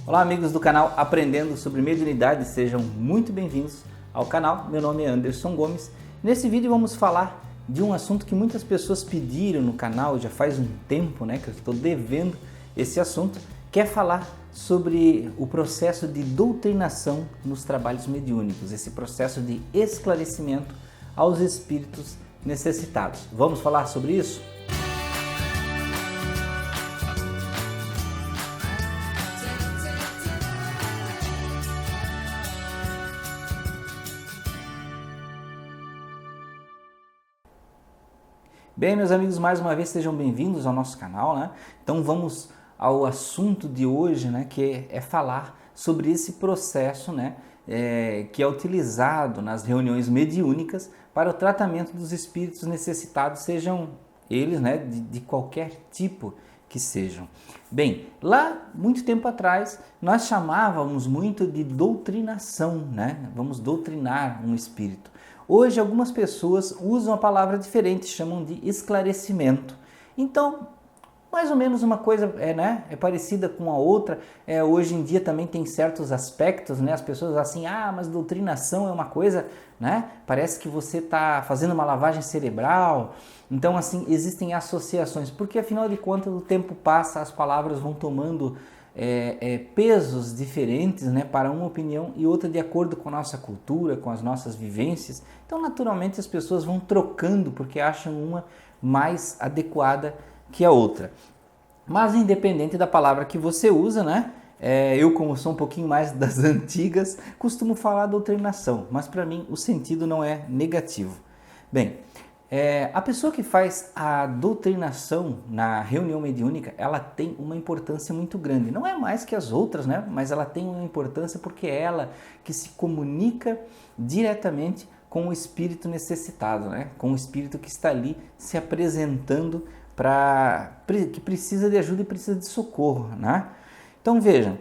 Olá amigos do canal Aprendendo sobre Mediunidade, sejam muito bem-vindos ao canal. Meu nome é Anderson Gomes. Nesse vídeo vamos falar de um assunto que muitas pessoas pediram no canal, já faz um tempo que eu estou devendo esse assunto, que é falar sobre o processo de doutrinação nos trabalhos mediúnicos, esse processo de esclarecimento aos espíritos necessitados. Vamos falar sobre isso? Bem, meus amigos, mais uma vez sejam bem-vindos ao nosso canal, Então vamos ao assunto de hoje, que é falar sobre esse processo, que é utilizado nas reuniões mediúnicas para o tratamento dos espíritos necessitados, sejam eles, de qualquer tipo que sejam. Bem, lá muito tempo atrás nós chamávamos muito de doutrinação, Vamos doutrinar um espírito. Hoje algumas pessoas usam a palavra diferente, chamam de esclarecimento. Então, mais ou menos uma coisa é parecida com a outra. Hoje em dia também tem certos aspectos, as pessoas assim, mas doutrinação é uma coisa, parece que você está fazendo uma lavagem cerebral. Então assim, existem associações, porque afinal de contas o tempo passa, as palavras vão tomando pesos diferentes, para uma opinião e outra de acordo com a nossa cultura, com as nossas vivências. Então naturalmente as pessoas vão trocando porque acham uma mais adequada que a outra. Mas independente da palavra que você usa, eu, como sou um pouquinho mais das antigas, costumo falar doutrinação, mas para mim o sentido não é negativo. Bem, a pessoa que faz a doutrinação na reunião mediúnica, ela tem uma importância muito grande. Não é mais que as outras, mas ela tem uma importância porque é ela que se comunica diretamente com o espírito necessitado, com o espírito que está ali se apresentando que precisa de ajuda e precisa de socorro, Então vejam,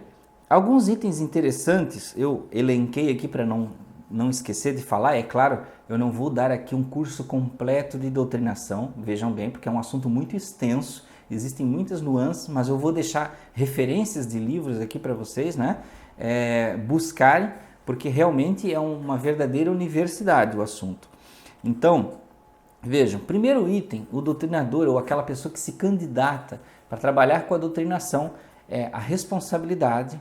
alguns itens interessantes eu elenquei aqui para não esquecer de falar. É claro, eu não vou dar aqui um curso completo de doutrinação, vejam bem, porque é um assunto muito extenso, existem muitas nuances, mas eu vou deixar referências de livros aqui para vocês, buscarem, porque realmente é uma verdadeira universidade o assunto. Então, vejam, primeiro item, o doutrinador ou aquela pessoa que se candidata para trabalhar com a doutrinação é a responsabilidade,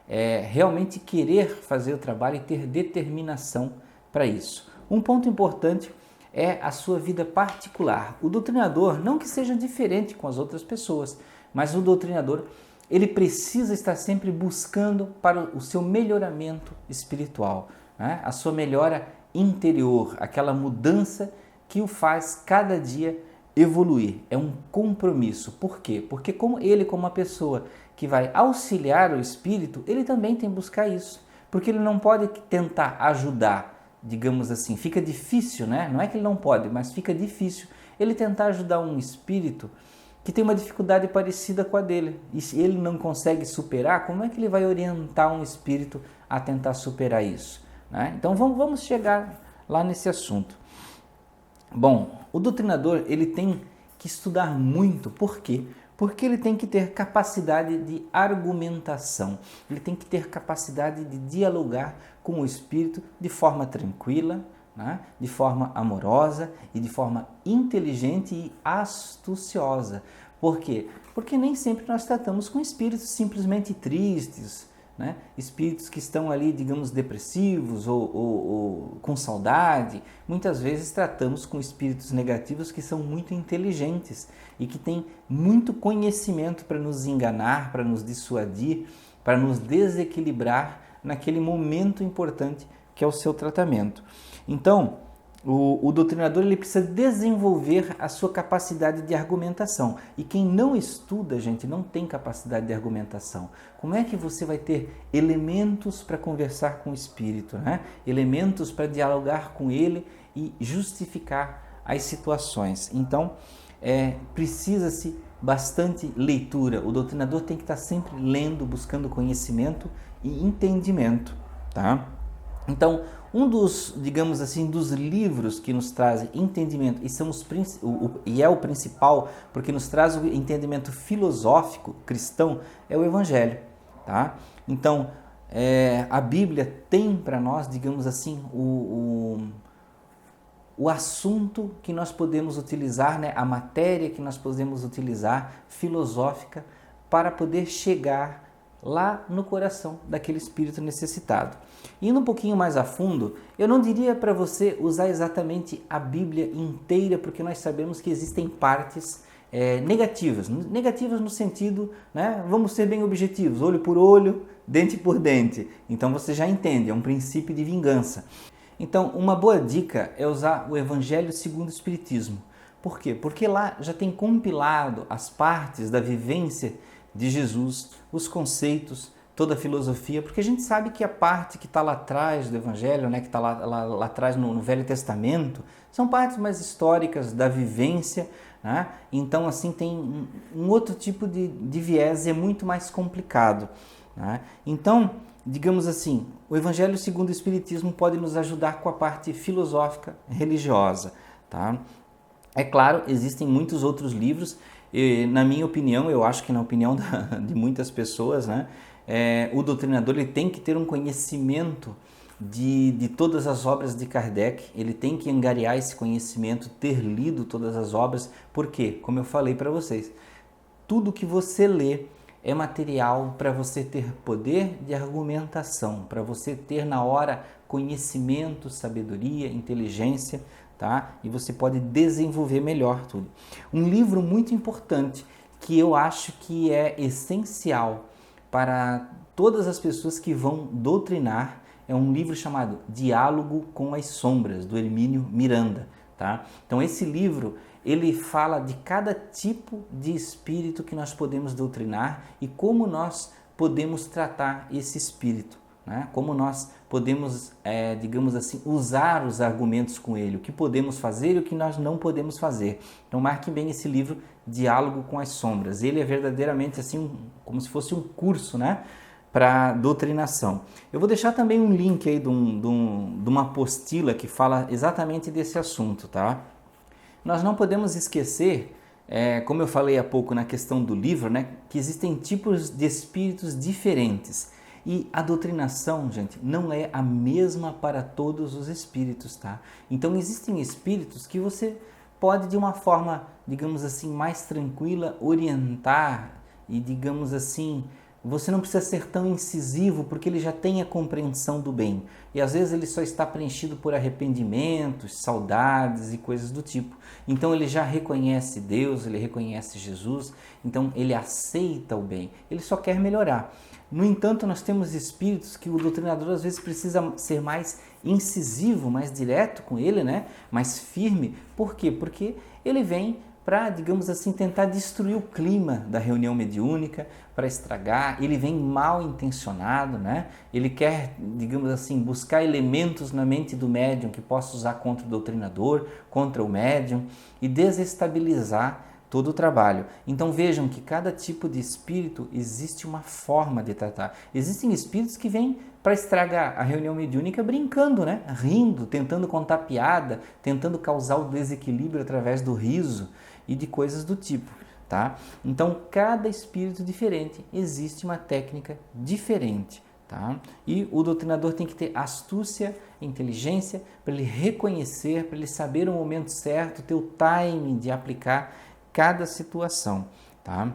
é realmente querer fazer o trabalho e ter determinação para isso. Um ponto importante é a sua vida particular. O doutrinador, não que seja diferente com as outras pessoas, mas o doutrinador, ele precisa estar sempre buscando para o seu melhoramento espiritual, a sua melhora interior, aquela mudança que o faz cada dia evoluir. É um compromisso. Por quê? Porque como uma pessoa que vai auxiliar o espírito, ele também tem que buscar isso. Porque ele não pode tentar ajudar, digamos assim. Fica difícil, Não é que ele não pode, mas fica difícil ele tentar ajudar um espírito que tem uma dificuldade parecida com a dele. E se ele não consegue superar, como é que ele vai orientar um espírito a tentar superar isso? Então vamos chegar lá nesse assunto. Bom, o doutrinador ele tem que estudar muito. Por quê? Porque ele tem que ter capacidade de argumentação, ele tem que ter capacidade de dialogar com o espírito de forma tranquila, de forma amorosa e de forma inteligente e astuciosa. Por quê? Porque nem sempre nós tratamos com espíritos simplesmente tristes, espíritos que estão ali, digamos, depressivos ou com saudade. Muitas vezes tratamos com espíritos negativos que são muito inteligentes e que têm muito conhecimento para nos enganar, para nos dissuadir, para nos desequilibrar naquele momento importante que é o seu tratamento. Então, o doutrinador ele precisa desenvolver a sua capacidade de argumentação. E quem não estuda, gente, não tem capacidade de argumentação. Como é que você vai ter elementos para conversar com o espírito, Elementos para dialogar com ele e justificar as situações. Então, precisa-se bastante leitura. O doutrinador tem que estar sempre lendo, buscando conhecimento e entendimento, Então, um dos, digamos assim, dos livros que nos trazem entendimento, e é o principal, porque nos traz o entendimento filosófico cristão, é o Evangelho. tá? Então, a Bíblia tem para nós, digamos assim, o assunto que nós podemos utilizar, né? A matéria que nós podemos utilizar, filosófica, para poder chegar lá no coração daquele espírito necessitado. Indo um pouquinho mais a fundo, eu não diria para você usar exatamente a Bíblia inteira, porque nós sabemos que existem partes negativas no sentido, né? Vamos ser bem objetivos, olho por olho, dente por dente. Então você já entende, é um princípio de vingança. Então, uma boa dica é usar o Evangelho segundo o Espiritismo. Por quê? Porque lá já tem compilado as partes da vivência de Jesus, os conceitos, toda a filosofia, porque a gente sabe que a parte que está lá atrás do Evangelho, né, que está lá atrás no Velho Testamento, são partes mais históricas da vivência, né? Então, assim, tem um outro tipo de viés, é muito mais complicado, né? Então, digamos assim, o Evangelho segundo o Espiritismo pode nos ajudar com a parte filosófica religiosa, tá? É claro, existem muitos outros livros, e, na minha opinião, eu acho que na opinião de muitas pessoas, né, o doutrinador ele tem que ter um conhecimento de todas as obras de Kardec, ele tem que angariar esse conhecimento, ter lido todas as obras, porque, como eu falei para vocês, tudo que você lê é material para você ter poder de argumentação, para você ter na hora conhecimento, sabedoria, inteligência, tá? E você pode desenvolver melhor tudo. Um livro muito importante que eu acho que é essencial para todas as pessoas que vão doutrinar é um livro chamado Diálogo com as Sombras, do Hermínio Miranda, tá? Então esse livro ele fala de cada tipo de espírito que nós podemos doutrinar e como nós podemos tratar esse espírito, né? Como nós podemos, digamos assim, usar os argumentos com ele, o que podemos fazer e o que nós não podemos fazer. Então marque bem esse livro, Diálogo com as Sombras. Ele é verdadeiramente assim, como se fosse um curso, né, para doutrinação. Eu vou deixar também um link aí de uma apostila que fala exatamente desse assunto, tá? Nós não podemos esquecer, como eu falei há pouco na questão do livro, né, que existem tipos de espíritos diferentes. E a doutrinação, gente, não é a mesma para todos os espíritos, tá? Então existem espíritos que você pode de uma forma, digamos assim, mais tranquila orientar e, digamos assim, você não precisa ser tão incisivo porque ele já tem a compreensão do bem. E às vezes ele só está preenchido por arrependimentos, saudades e coisas do tipo. Então ele já reconhece Deus, ele reconhece Jesus, então ele aceita o bem, ele só quer melhorar. No entanto, nós temos espíritos que o doutrinador às vezes precisa ser mais incisivo, mais direto com ele, né? Mais firme. Por quê? Porque ele vem para, digamos assim, tentar destruir o clima da reunião mediúnica, para estragar, ele vem mal intencionado, né? Ele quer, digamos assim, buscar elementos na mente do médium que possa usar contra o doutrinador, contra o médium e desestabilizar todo o trabalho. Então vejam que cada tipo de espírito existe uma forma de tratar. Existem espíritos que vêm para estragar a reunião mediúnica brincando, né? Rindo, tentando contar piada, tentando causar o desequilíbrio através do riso e de coisas do tipo, tá? Então, cada espírito diferente, existe uma técnica diferente, tá? E o doutrinador tem que ter astúcia, inteligência, para ele reconhecer, para ele saber o momento certo, ter o timing de aplicar cada situação, tá?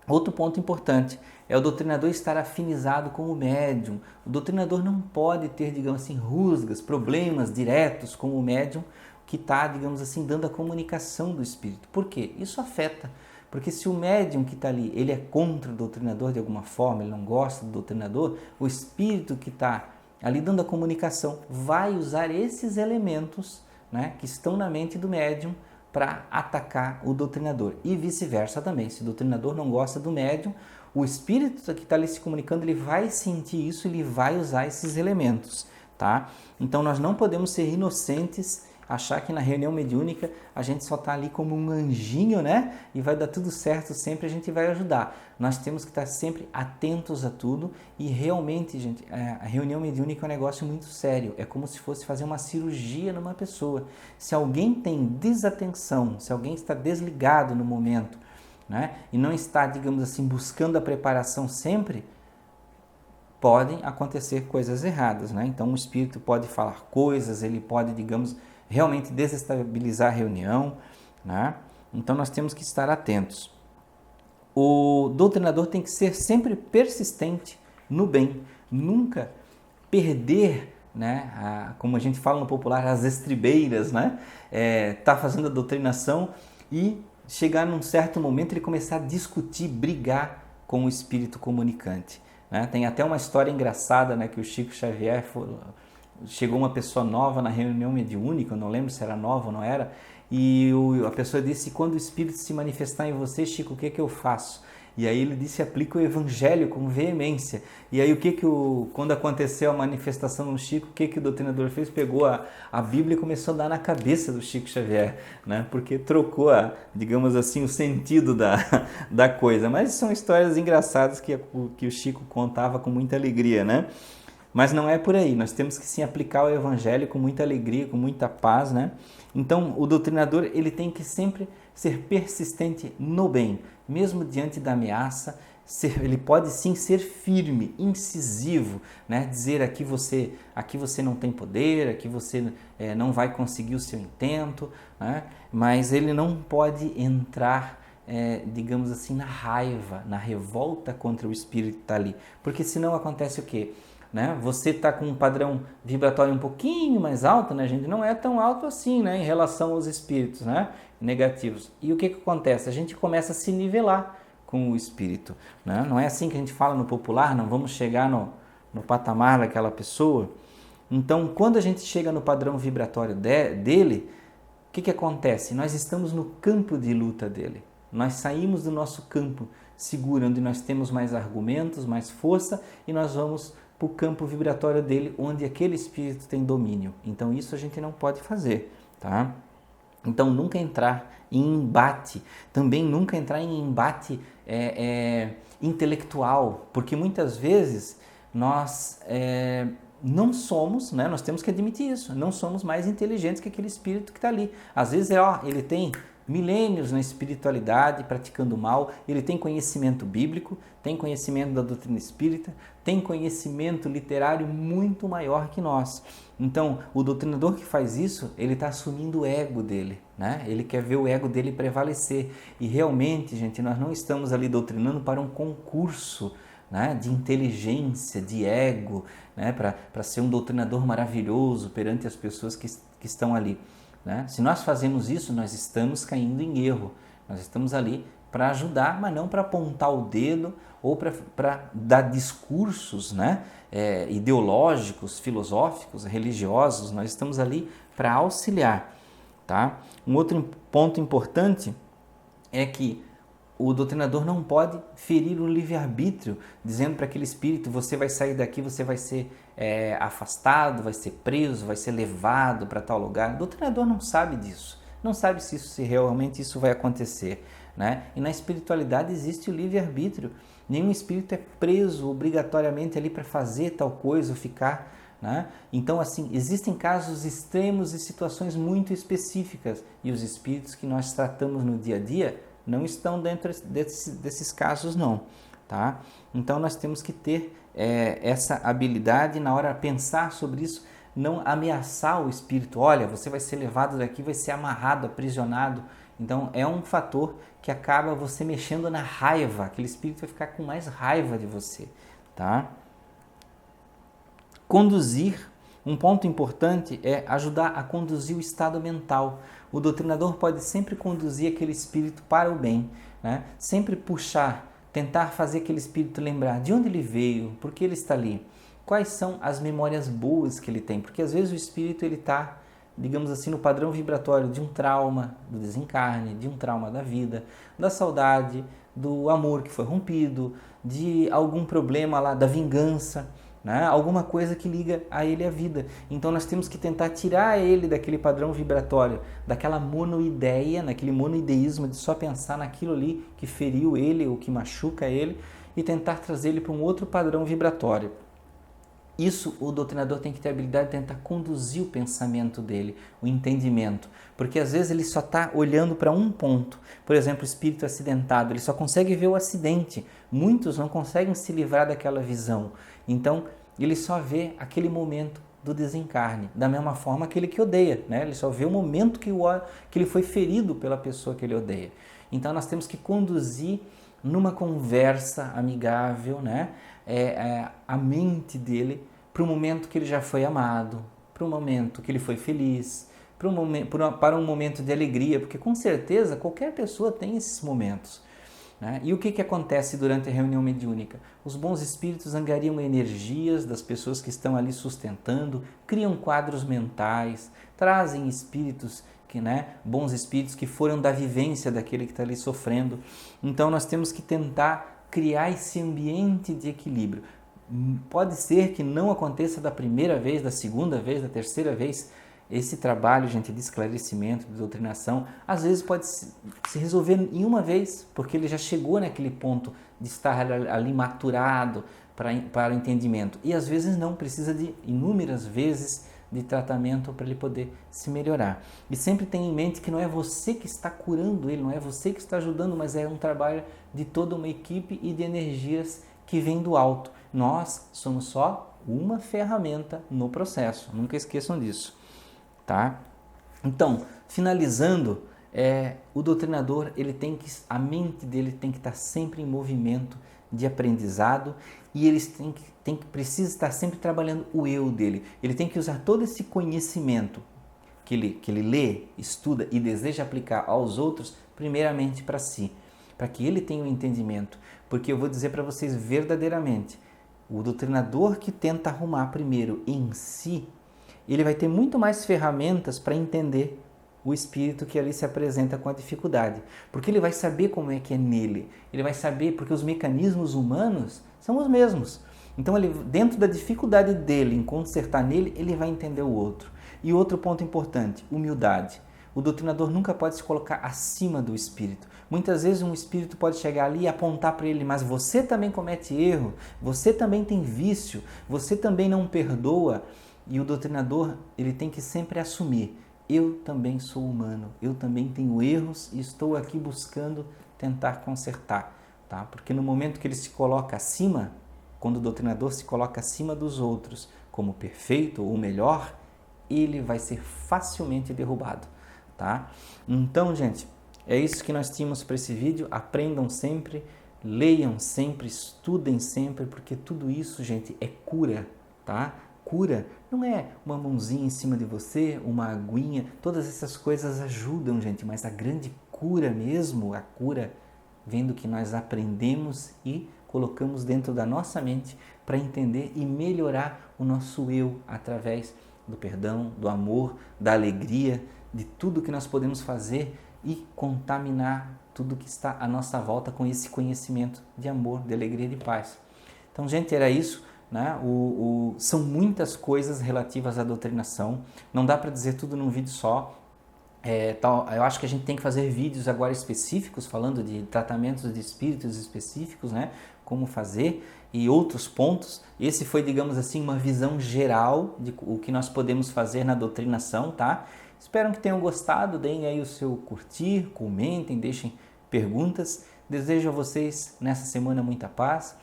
Outro ponto importante é o doutrinador estar afinizado com o médium. O doutrinador não pode ter, digamos assim, rusgas, problemas diretos com o médium que está, digamos assim, dando a comunicação do espírito. Por quê? Isso afeta. Porque se o médium que está ali, ele é contra o doutrinador de alguma forma, ele não gosta do doutrinador, o espírito que está ali dando a comunicação vai usar esses elementos, né, que estão na mente do médium para atacar o doutrinador. E vice-versa também. Se o doutrinador não gosta do médium, o espírito que está ali se comunicando, ele vai sentir isso, ele vai usar esses elementos, tá? Então nós não podemos ser inocentes, achar que na reunião mediúnica a gente só está ali como um anjinho, né? E vai dar tudo certo sempre, a gente vai ajudar. Nós temos que estar sempre atentos a tudo e realmente, gente, a reunião mediúnica é um negócio muito sério. É como se fosse fazer uma cirurgia numa pessoa. Se alguém tem desatenção, se alguém está desligado no momento, né? E não está, digamos assim, buscando a preparação sempre, podem acontecer coisas erradas, né? Então o espírito pode falar coisas, ele pode, digamos, realmente desestabilizar a reunião, né? Então nós temos que estar atentos. O doutrinador tem que ser sempre persistente no bem, nunca perder, né, como a gente fala no popular, as estribeiras, né? Tá fazendo a doutrinação e chegar num certo momento ele começar a discutir, brigar com o espírito comunicante, né? Tem até uma história engraçada, né, que o Chico Xavier chegou uma pessoa nova na reunião mediúnica, eu não lembro se era nova ou não era, e a pessoa disse: quando o espírito se manifestar em você, Chico, o que eu faço? E aí ele disse: aplica o evangelho com veemência. E aí quando aconteceu a manifestação no Chico, o que o doutrinador fez? Pegou a Bíblia e começou a dar na cabeça do Chico Xavier, né? Porque trocou, digamos assim, o sentido da coisa. Mas são histórias engraçadas que o Chico contava com muita alegria, né? Mas não é por aí, nós temos que sim aplicar o evangelho com muita alegria, com muita paz, né? Então o doutrinador ele tem que sempre ser persistente no bem, mesmo diante da ameaça, ele pode sim ser firme, incisivo, né? Dizer aqui você não tem poder, aqui você não vai conseguir o seu intento, né? Mas ele não pode entrar, digamos assim, na raiva, na revolta contra o espírito que está ali, porque senão acontece o quê? Né? Você está com um padrão vibratório um pouquinho mais alto, né, gente? Não é tão alto assim, né, em relação aos espíritos, né, negativos. E o que acontece? A gente começa a se nivelar com o espírito, né? Não é assim que a gente fala no popular, não vamos chegar no patamar daquela pessoa. Então, quando a gente chega no padrão vibratório dele, o que acontece? Nós estamos no campo de luta dele. Nós saímos do nosso campo seguro, onde nós temos mais argumentos, mais força, e nós vamos para o campo vibratório dele, onde aquele espírito tem domínio. Então isso a gente não pode fazer, tá? Então nunca entrar em embate, também nunca entrar em embate intelectual, porque muitas vezes nós não somos, né? Nós temos que admitir isso, não somos mais inteligentes que aquele espírito que está ali. Às vezes ele tem milênios na espiritualidade, praticando mal, ele tem conhecimento bíblico, tem conhecimento da doutrina espírita, tem conhecimento literário muito maior que nós. Então, o doutrinador que faz isso, ele está assumindo o ego dele, né? Ele quer ver o ego dele prevalecer. E realmente, gente, nós não estamos ali doutrinando para um concurso, né, de inteligência, de ego, né, para ser um doutrinador maravilhoso perante as pessoas que estão ali. Né? Se nós fazemos isso, nós estamos caindo em erro. Nós estamos ali para ajudar, mas não para apontar o dedo ou para dar discursos, né, ideológicos, filosóficos, religiosos. Nós estamos ali para auxiliar. Tá? Um outro ponto importante é que o doutrinador não pode ferir o livre-arbítrio, dizendo para aquele espírito: você vai sair daqui, você vai ser afastado, vai ser preso, vai ser levado para tal lugar. O doutrinador não sabe disso, não sabe se realmente isso vai acontecer, né? E na espiritualidade existe o livre-arbítrio. Nenhum espírito é preso obrigatoriamente ali para fazer tal coisa ou ficar, né? Então, assim, existem casos extremos e situações muito específicas, e os espíritos que nós tratamos no dia a dia não estão dentro desses casos, não, tá? Então nós temos que ter essa habilidade na hora de pensar sobre isso, não ameaçar o espírito. Olha, você vai ser levado daqui, vai ser amarrado, aprisionado. Então é um fator que acaba você mexendo na raiva, aquele espírito vai ficar com mais raiva de você, tá? Conduzir. Um ponto importante é ajudar a conduzir o estado mental. O doutrinador pode sempre conduzir aquele espírito para o bem, né? Sempre puxar, tentar fazer aquele espírito lembrar de onde ele veio, por que ele está ali, quais são as memórias boas que ele tem, porque às vezes o espírito ele está, digamos assim, no padrão vibratório de um trauma do desencarne, de um trauma da vida, da saudade, do amor que foi rompido, de algum problema lá, da vingança, né? Alguma coisa que liga a ele a vida. Então nós temos que tentar tirar ele daquele padrão vibratório, daquela monoideia, naquele monoideísmo de só pensar naquilo ali que feriu ele ou que machuca ele, e tentar trazer ele para um outro padrão vibratório. Isso o doutrinador tem que ter a habilidade de tentar conduzir o pensamento dele, o entendimento, porque às vezes ele só está olhando para um ponto. Por exemplo, o espírito acidentado, ele só consegue ver o acidente. Muitos não conseguem se livrar daquela visão. Então, ele só vê aquele momento do desencarne, da mesma forma aquele que odeia, né? Ele só vê o momento que ele foi ferido pela pessoa que ele odeia. Então, nós temos que conduzir numa conversa amigável, né? A mente dele para o momento que ele já foi amado, para o momento que ele foi feliz, para um momento de alegria, porque com certeza qualquer pessoa tem esses momentos, né? E o que acontece durante a reunião mediúnica? Os bons espíritos angariam energias das pessoas que estão ali sustentando, criam quadros mentais, trazem espíritos bons espíritos que foram da vivência daquele que está ali sofrendo. Então nós temos que tentar criar esse ambiente de equilíbrio. Pode ser que não aconteça da primeira vez, da segunda vez, da terceira vez. Esse trabalho, gente, de esclarecimento, de doutrinação, às vezes pode se resolver em uma vez, porque ele já chegou naquele ponto de estar ali maturado para o entendimento. E às vezes não, precisa de inúmeras vezes de tratamento para ele poder se melhorar. E sempre tenha em mente que não é você que está curando ele, não é você que está ajudando, mas é um trabalho de toda uma equipe e de energias que vem do alto. Nós somos só uma ferramenta no processo, nunca esqueçam disso, tá? Então, finalizando, o doutrinador, a mente dele tem que estar sempre em movimento de aprendizado e ele precisa estar sempre trabalhando o eu dele. Ele tem que usar todo esse conhecimento que ele lê, estuda e deseja aplicar aos outros, primeiramente para si, para que ele tenha um entendimento. Porque eu vou dizer para vocês verdadeiramente, o doutrinador que tenta arrumar primeiro em si, ele vai ter muito mais ferramentas para entender o espírito que ali se apresenta com a dificuldade, porque ele vai saber como é que é nele, ele vai saber, porque os mecanismos humanos são os mesmos. Então, ele, dentro da dificuldade dele em consertar nele, ele vai entender o outro. E outro ponto importante, humildade. O doutrinador nunca pode se colocar acima do espírito. Muitas vezes um espírito pode chegar ali e apontar para ele, mas você também comete erro, você também tem vício, você também não perdoa. E o doutrinador, ele tem que sempre assumir, eu também sou humano, eu também tenho erros e estou aqui buscando tentar consertar, tá? Porque no momento que ele se coloca acima, quando o doutrinador se coloca acima dos outros como perfeito ou melhor, ele vai ser facilmente derrubado, tá? Então, gente, é isso que nós tínhamos para esse vídeo. Aprendam sempre, leiam sempre, estudem sempre, porque tudo isso, gente, é cura, tá? Cura não é uma mãozinha em cima de você, uma aguinha, todas essas coisas ajudam, gente, mas a grande cura mesmo, a cura vem do que nós aprendemos e colocamos dentro da nossa mente para entender e melhorar o nosso eu através do perdão, do amor, da alegria, de tudo que nós podemos fazer e contaminar tudo que está à nossa volta com esse conhecimento de amor, de alegria e de paz. Então, gente, era isso. Né? São muitas coisas relativas à doutrinação, não dá para dizer tudo num vídeo só. Eu acho que a gente tem que fazer vídeos agora específicos, falando de tratamentos de espíritos específicos, né? Como fazer e outros pontos. Esse foi, digamos assim, uma visão geral de o que nós podemos fazer na doutrinação, tá? Espero que tenham gostado, deem aí o seu curtir, comentem, deixem perguntas. Desejo a vocês nessa semana muita paz,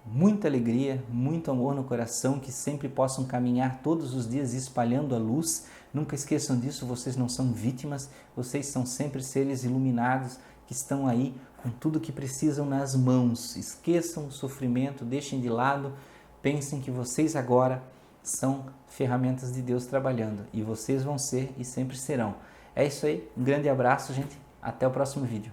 muita alegria, muito amor no coração, que sempre possam caminhar todos os dias espalhando a luz. Nunca esqueçam disso, vocês não são vítimas, vocês são sempre seres iluminados que estão aí com tudo que precisam nas mãos. Esqueçam o sofrimento, deixem de lado, pensem que vocês agora são ferramentas de Deus trabalhando e vocês vão ser e sempre serão. É isso aí, um grande abraço, gente, até o próximo vídeo.